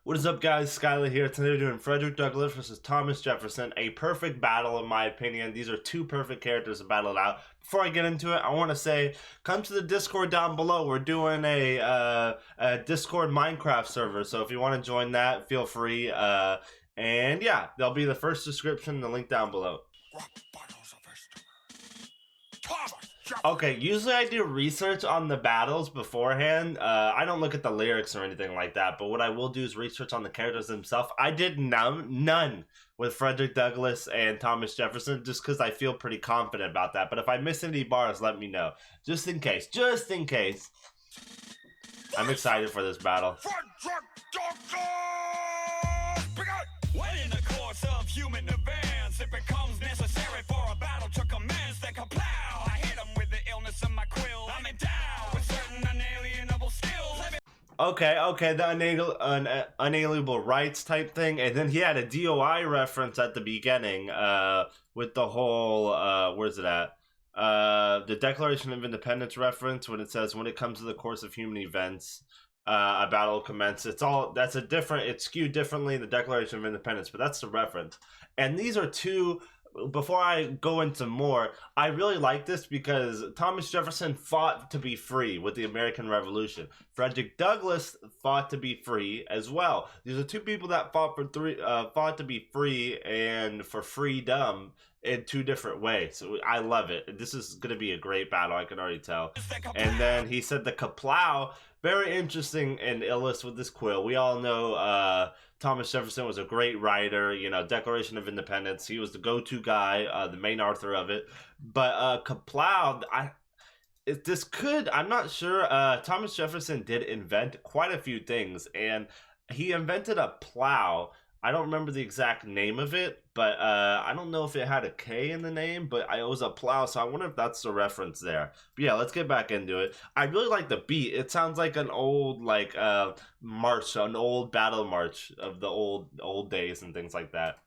What is up, guys? Skyler here. Today we're doing Frederick Douglass versus Thomas Jefferson. A perfect battle, in my opinion. These are two perfect characters to battle it out. Before I get into it, I want to say, come to the Discord down below. We're doing a Discord Minecraft server, so if you want to join that, feel free. And yeah, there'll be the first description, the link down below. Okay, usually I do research on the battles beforehand. I don't look at the lyrics or anything like that, but what I will do is research on the characters themselves. I did none with Frederick Douglass and Thomas Jefferson just because I feel pretty confident about that. But if I miss any bars, let me know. Just in case. Just in case. I'm excited for this battle. When in the course of human events, it becomes necessary for a battle to commence. They can plow. I hit them with the illness of my quill. I'm endowed with certain unalienable skills. Okay, the unalienable rights type thing, and then he had a DOI reference at the beginning, with the whole, where's it at? The Declaration of Independence reference when it says, when it comes to the course of human events, a battle will commence. It's skewed differently in the Declaration of Independence, but that's the reference. And these are two. Before I go into more, I really like this because Thomas Jefferson fought to be free with the American Revolution. Frederick Douglass fought to be free as well. These are two people that fought to be free and for freedom in two different ways. So I love it. This is going to be a great battle, I can already tell. And then he said the kaplow, very interesting and illust with this quill. We all know Thomas Jefferson was a great writer, you know, Declaration of Independence. He was the go-to guy, the main author of it. But kaplow, I'm not sure. Thomas Jefferson did invent quite a few things, and he invented a plow. I don't remember the exact name of it, but I don't know if it had a K in the name, but it was a plow, so I wonder if that's the reference there. But yeah, let's get back into it. I really like the beat. It sounds like an old, march, an old battle march of the old days and things like that.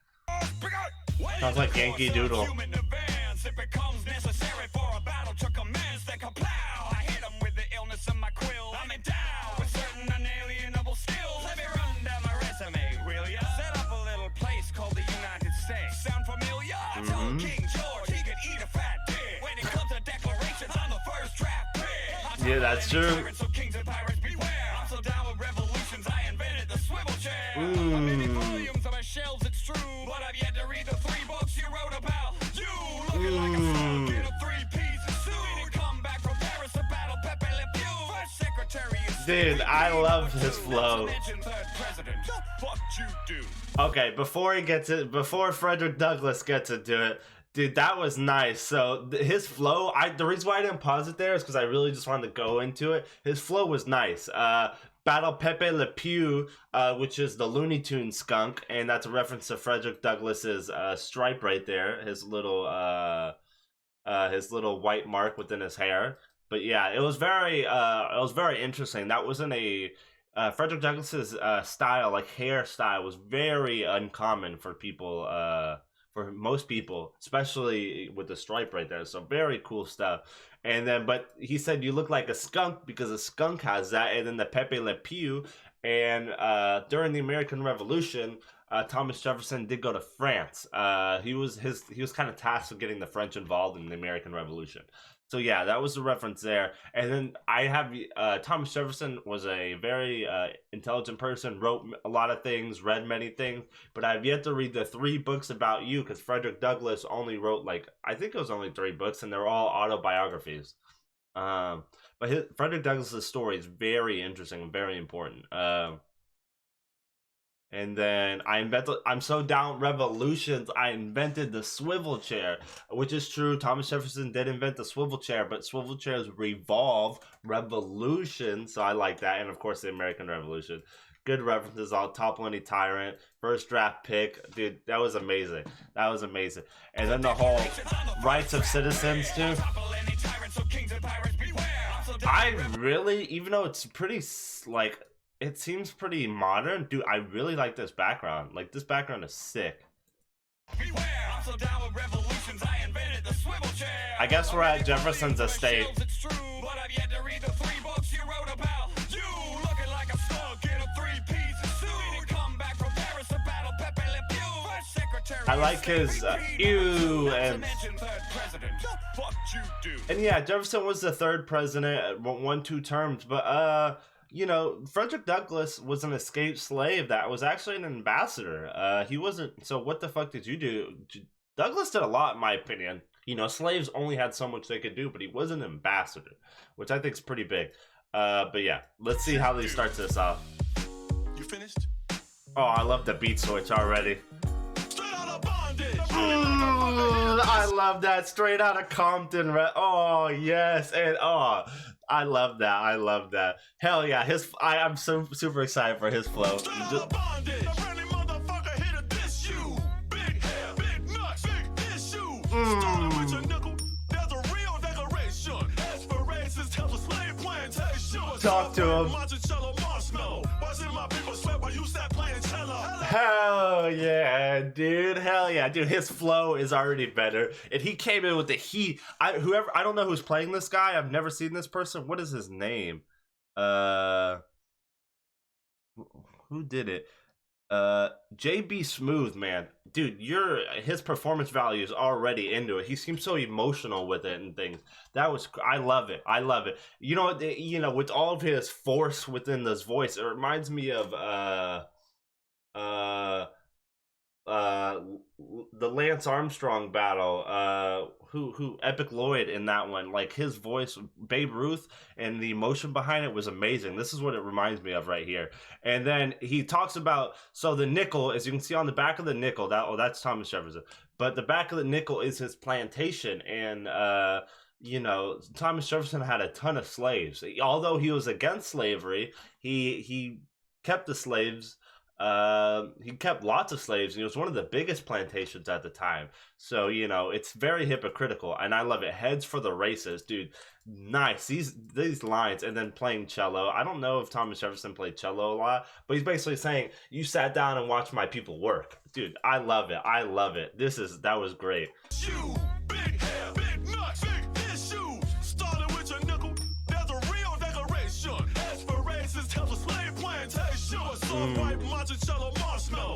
Sounds like Yankee Doodle. It becomes necessary for a battle to commence. They can plow. I hit them with the illness of my quill. I'm endowed with certain unalienable skills. Let me run down my resume, will ya? Set up a little place called the United States. Sound familiar? Tell King George he could eat a fat dick. When it comes to declarations, I'm the first draft pick. Yeah, that's true. So kings and pirates beware. I'm so down with revolutions, I invented the swivel chair. Many volumes of my shelves, it's true, but I've yet to read the 3 books you wrote about. You looking like a slug in a 3-piece suit. Come back from Paris to battle Pepe Le Pew. First secretary is Dude, I love his flow. Okay, before Frederick Douglass gets into it, dude, that was nice. So his flow, the reason why I didn't pause it there is because I really just wanted to go into it. His flow was nice. Battle Pepe Le Pew, which is the Looney Tunes skunk, and that's a reference to Frederick Douglass's stripe right there, his little white mark within his hair. But yeah, it was very interesting. That wasn't a Frederick Douglass's style, like hairstyle, was very uncommon for people, for most people, especially with the stripe right there. So very cool stuff. And then, but he said you look like a skunk because a skunk has that. And then the Pepe Le Pew. And during the American Revolution, Thomas Jefferson did go to France. He was kind of tasked with getting the French involved in the American Revolution. So yeah, that was the reference there. And then I have Thomas Jefferson was a very intelligent person, wrote a lot of things, read many things, but I've yet to read the 3 books about you because Frederick Douglass only wrote I think it was only 3 books, and they're all autobiographies. But Frederick Douglass's story is very interesting and very important. And then I'm so down revolutions, I invented the swivel chair, which is true. Thomas Jefferson did invent the swivel chair, but swivel chairs revolve revolution. So I like that. And of course, the American Revolution. Good references, all topple any tyrant, first draft pick. Dude, that was amazing. That was amazing. And then the whole rights of citizens too. I really, even though it's pretty it seems pretty modern, dude, I really like this background. Like, this background is sick. I guess we're at Jefferson's estate. I like his ew and yeah, Jefferson was the third president, won 2 terms, but you know, Frederick Douglass was an escaped slave that was actually an ambassador. He wasn't. So what the fuck did you do? Douglass did a lot, in my opinion. You know, slaves only had so much they could do, but he was an ambassador, which I think is pretty big. But yeah, let's see how he starts this off. You finished? Oh, I love the beat switch already. I love that. Straight out of Compton. Oh, yes. And oh, I love that. I love that. Hell yeah. I'm so super excited for his flow. Talk to him. Hell yeah, dude. Hell yeah, dude. His flow is already better, and he came in with the heat. I don't know who's playing this guy. I've never seen this person. What is his name? Who did it? JB Smooth, man, dude. His performance value is already into it. He seems so emotional with it and things. I love it. I love it. You know, with all of his force within this voice, it reminds me of the Lance Armstrong battle, who Epic Lloyd in that one. Like his voice, Babe Ruth, and the emotion behind it was amazing. This is what it reminds me of right here. And then he talks about, so the nickel, as you can see on the back of the nickel, that's Thomas Jefferson, but the back of the nickel is his plantation. And you know, Thomas Jefferson had a ton of slaves. Although he was against slavery, he kept the slaves. He kept lots of slaves, and he was one of the biggest plantations at the time. So, you know, it's very hypocritical, and I love it. Heads for the races, dude. Nice. These lines, and then playing cello. I don't know if Thomas Jefferson played cello a lot, but he's basically saying, you sat down and watched my people work. Dude, I love it. I love it. That was great. Big hair, big nuts, big issue. Started with your nickel, there's a real decoration. Aspirations tell the slave plantation.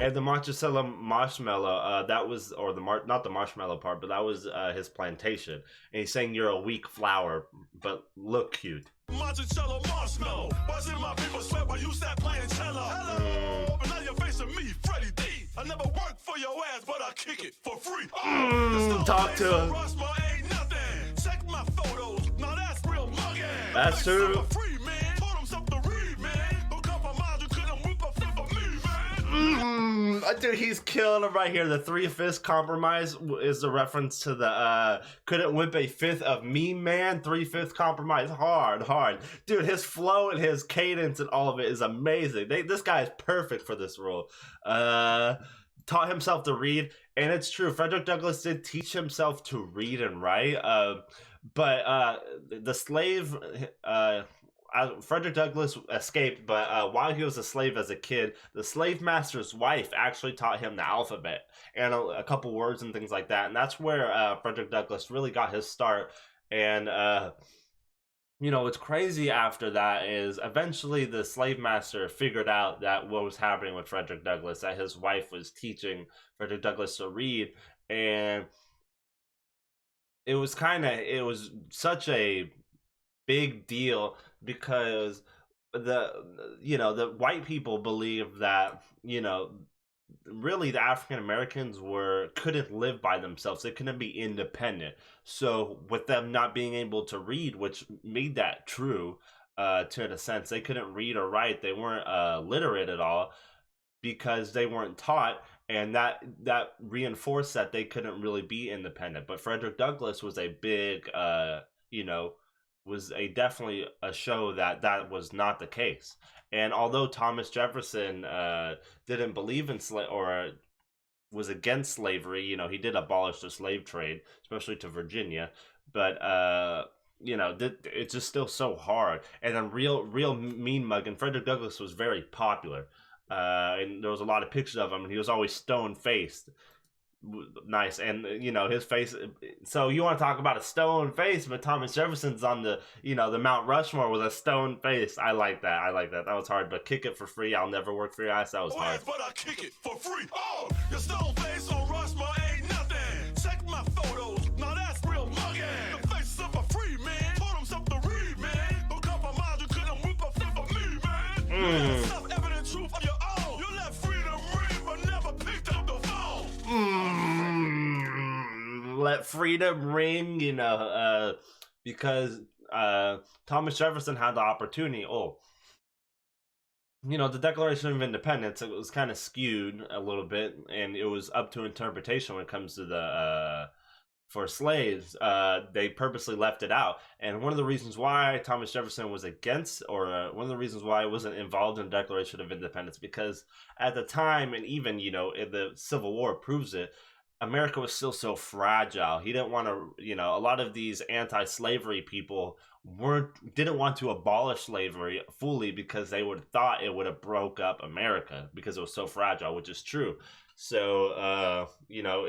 And the Monticello marshmallow, that was, or not the marshmallow part, but that was his plantation. And he's saying you're a weak flower, but look cute. Monticello marshmallow, watching my people sweat while you sat playing cello. Hello, but now you're facing me, Freddie D. I never worked for your ass, but I kick it for free. Talk to him. Check my photos, now that's real mugging. That's true. Dude, he's killing him right here. The 3/5 compromise is a reference to the couldn't whip a fifth of me, man. 3/5 compromise. Hard. Dude, his flow and his cadence and all of it is amazing. This guy is perfect for this role. Taught himself to read, and it's true. Frederick Douglass did teach himself to read and write. But the slave, Frederick Douglass escaped, but while he was a slave as a kid, the slave master's wife actually taught him the alphabet and a couple words and things like that. And that's where Frederick Douglass really got his start. And you know, what's crazy after that is eventually the slave master figured out that what was happening with Frederick Douglass, that his wife was teaching Frederick Douglass to read. And it was such a big deal because the white people believe that, you know, really the African Americans couldn't live by themselves. They couldn't be independent. So with them not being able to read, which made that true to a sense, they couldn't read or write. They weren't literate at all because they weren't taught, and that reinforced that they couldn't really be independent. But Frederick Douglass was a big definitely a show that was not the case. And although Thomas Jefferson didn't believe in or was against slavery, you know, he did abolish the slave trade, especially to Virginia. But you know, it's just still so hard. And then real mean mug. And Frederick Douglass was very popular, and there was a lot of pictures of him, and he was always stone faced. nice. And you know, his face. So you want to talk about a stone face, but Thomas Jefferson's on the, you know, the Mount Rushmore with a stone face. I like that. I like that. That was hard. But kick it for free. I'll never work for your ass. That was hard. But I kick it for free. Oh, your stone face on Rushmore ain't nothing. Check my photos. Now that's real mugging. The face of a free man. Told him something to read, man. Don't compromise. You couldn't whip a flip of me, man. Self-evident truth of your own. You let freedom ring, but never picked up the phone. Let freedom ring, you know, because Thomas Jefferson had the opportunity. You know, the Declaration of Independence, it was kind of skewed a little bit, and it was up to interpretation when it comes to the for slaves. They purposely left it out, and one of the reasons why Thomas Jefferson was against, or one of the reasons why he wasn't involved in the Declaration of Independence, because at the time, and even, you know, the Civil War proves it, America was still so fragile. He didn't want to, you know, a lot of these anti-slavery people didn't want to abolish slavery fully because they would have thought it would have broke up America because it was so fragile, which is true. So, you know,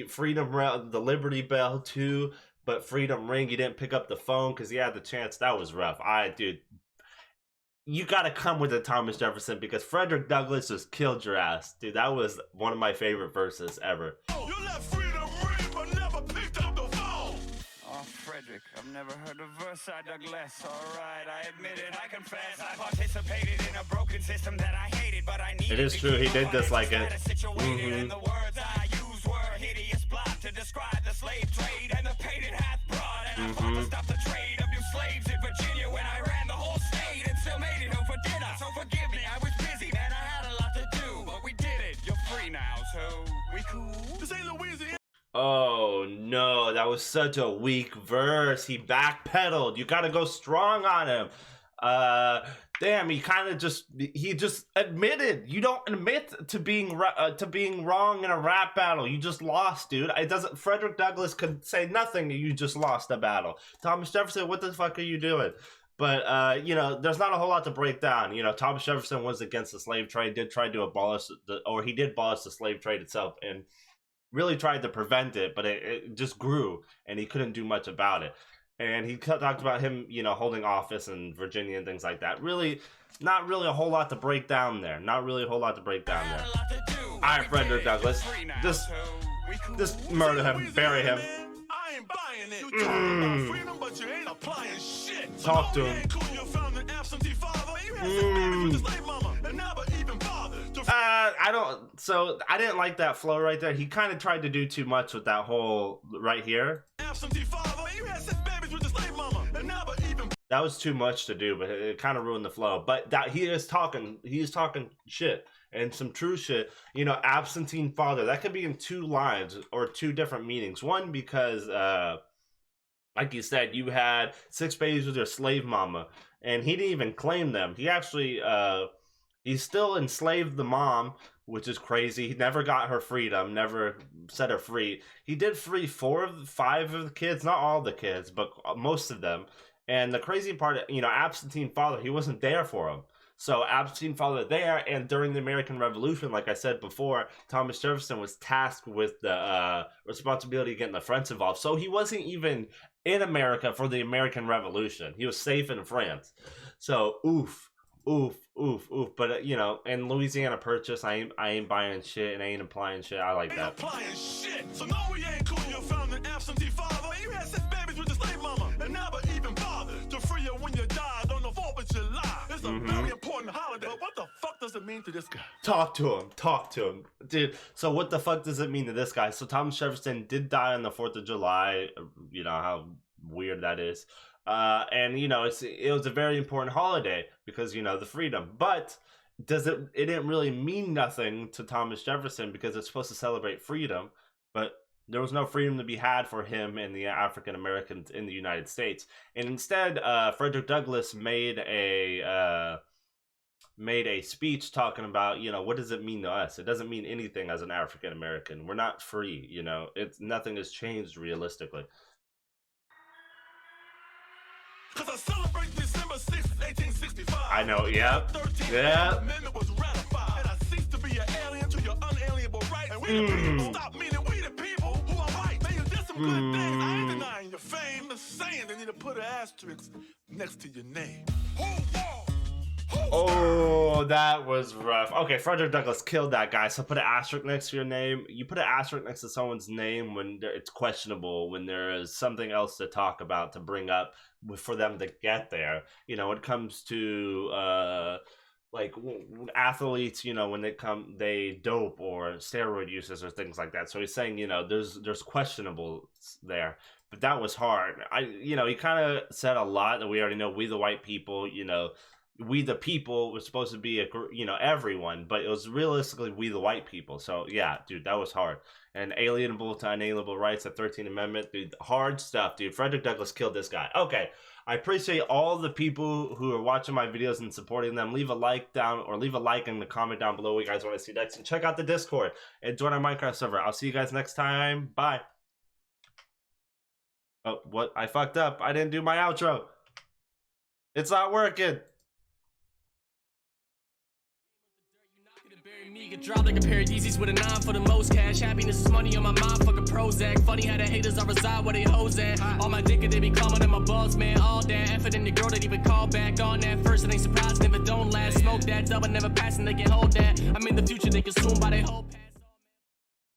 freedom, the Liberty Bell too, but freedom ring, you didn't pick up the phone because he had the chance. That was rough. Dude, you got to come with the Thomas Jefferson because Frederick Douglass just killed your ass. Dude, that was one of my favorite verses ever. You let freedom ring, but never picked up the phone. Oh, Frederick, I've never heard a verse I dug less. Alright, I admit it, I confess. I participated in a broken system that I hated, but I needed. It is true, he did dislike it. And the words I used were hideous blot to describe the slave trade and the pain it hath brought. And I fought to stop the trade of new slaves in Virginia when I ran the whole state and still made it home for dinner. So forgive me, I was busy, man, I had a lot to do, but we did it. You're free now, so we cool? This ain't Louisiana. Oh no, that was such a weak verse. He backpedaled. You gotta go strong on him. Damn, he just admitted. You don't admit to being wrong in a rap battle. You just lost, dude. Frederick Douglass could say nothing. You just lost a battle. Thomas Jefferson, what the fuck are you doing? But, you know, there's not a whole lot to break down. You know, Thomas Jefferson was against the slave trade, did try to abolish he did abolish the slave trade itself, and really tried to prevent it, but it just grew, and he couldn't do much about it. And he talked about him, you know, holding office in Virginia and things like that. Really, not really a whole lot to break down there. Not really a whole lot to break down there. All right, Frederick Douglass, just murder him, bury him. I ain't buying it. You talking about freedom, but you ain't applying shit. Talk to him. You found an absentee father. You had some babies with his slave mama and never even bothered. I didn't like that flow right there. He kind of tried to do too much with that whole right here. Absentee father. You had 6 babies with his slave mama and never even. That was too much to do, but it kind of ruined the flow. But that he is talking shit. And some true shit, you know, absentee father, that could be in 2 lines or 2 different meanings. One, because, like you said, you had 6 babies with your slave mama, and he didn't even claim them. He actually, he still enslaved the mom, which is crazy. He never got her freedom, never set her free. He did free 5 of the kids, not all the kids, but most of them. And the crazy part, you know, absentee father, he wasn't there for him. So absentee father there, and during the American Revolution, like I said before, Thomas Jefferson was tasked with the responsibility of getting the French involved. So he wasn't even in America for the American Revolution. He was safe in France. So oof. But you know, in Louisiana Purchase, I ain't buying shit and I ain't applying shit. I like that. Applying shit. So no, we ain't cool. You found an absentee father. You had 6 babies with his slave mama and never even bothered to free you when you died on the 4th of July. It's a very important holiday. But what the fuck does it mean to this guy? Talk to him, dude. So what the fuck does it mean to this guy? So Thomas Jefferson did die on the 4th of July. You know how weird that is. And you know, it was a very important holiday because, you know, the freedom. But it didn't really mean nothing to Thomas Jefferson because it's supposed to celebrate freedom, but there was no freedom to be had for him and the African Americans in the United States. And instead, Frederick Douglass made a speech talking about, you know, what does it mean to us? It doesn't mean anything as an African American. We're not free, you know. Nothing has changed realistically. Cause I celebrate December 6th, 1865. I know, yeah. The Amendment was ratified. And I cease to be an alien to your unalienable rights. And we the people stop meaning good things. I ain't denying your fame. I'm saying they need to put an asterisk next to your name. Oh, that was rough. Okay, Frederick Douglass killed that guy, so put an asterisk next to your name. You put an asterisk next to someone's name when it's questionable, when there is something else to talk about, to bring up for them to get there. You know, when it comes to like athletes, you know, when they dope or steroid uses or things like that. So he's saying, you know, there's questionables there. But that was hard. You know, he kind of said a lot that we already know. We the white people, you know, we the people was supposed to be you know, everyone, but it was realistically we the white people. So yeah, dude, that was hard. And alienable to unalienable rights, the 13th Amendment, dude, hard stuff, dude. Frederick Douglass killed this guy. Okay, I appreciate all the people who are watching my videos and supporting them. Leave a like down, or leave a like and a comment down below what you guys want to see next, and check out the Discord and join our Minecraft server. I'll see you guys next time. Bye. Oh, what? I fucked up. I didn't do my outro. It's not working. Get dropped like a pair of Yeezys with a 9 for the most cash. Happiness is money on my mind, fucking Prozac. Funny how the haters I reside where they hoes at. All my dick they be calling in my balls, man. All that effort in the girl that even call back on that first. It ain't surprising if it don't last. Smoke that double, never passing, they can hold that. I'm in the future, they consumed by their whole